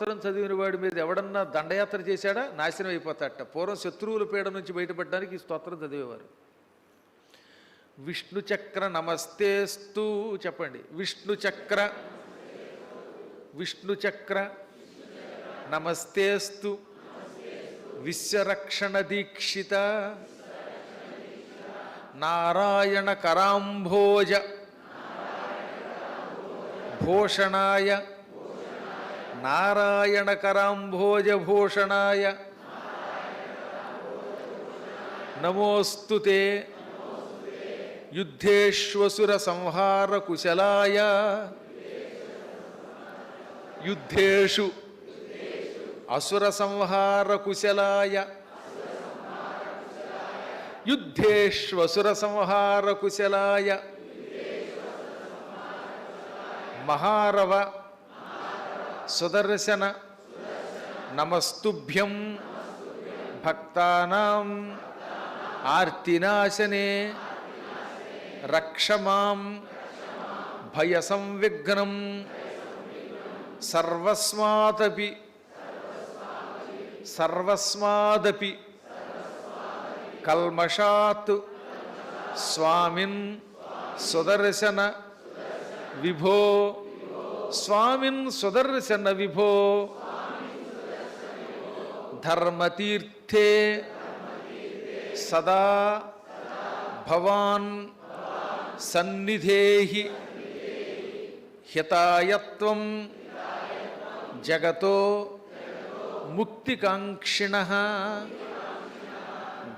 స్తోత్రం చదివిన వాడి మీద ఎవడన్నా దండయాత్ర చేశాడా నాశనం అయిపోతాడట. పూర్వం శత్రువుల పీడ నుంచి బయటపడడానికి ఈ స్తోత్రం చదివేవారు. విష్ణు చక్ర నమస్తేస్తు చెప్పండి. విష్ణు చక్ర నమస్తేస్తు విశ్వరక్షణ దీక్షిత నారాయణ కరాంభోజ భూషణాయ నారాయణ కరాంభోజ భూషణాయ నమోస్తుతే యుద్ధేష్వసుర సంహార కుశలాయ యుద్ధేషు అసుర సంహార కుశలాయ యుద్ధేష్వసుర సంహార కుశలాయ మహారవ సుదర్శన నమస్తుభ్యం భక్తానాం ఆర్తినాశనే రక్షమాం భయసంవిఘ్నం సర్వస్మాదపి కల్మషాత్ స్వామిన్ సుదర్శన విభో స్వామిన్ సుదర్శన విభో ధర్మతీర్థే సదా భవాన్ సన్నిధేహి హితాయత్వం జగతో ముక్తికాంక్షిణః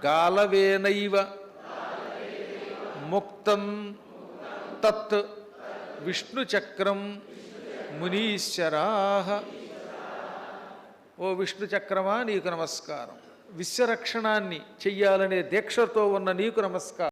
గాలవేనైవ ముక్తం తత్ విష్ణుచక్రం మునీశ్వరాః. ఓ విష్ణు చక్రమా నీకు నమస్కారం. విశ్వరక్షణాన్ని చెయ్యాలనే దీక్షతో ఉన్న నీకు నమస్కారం.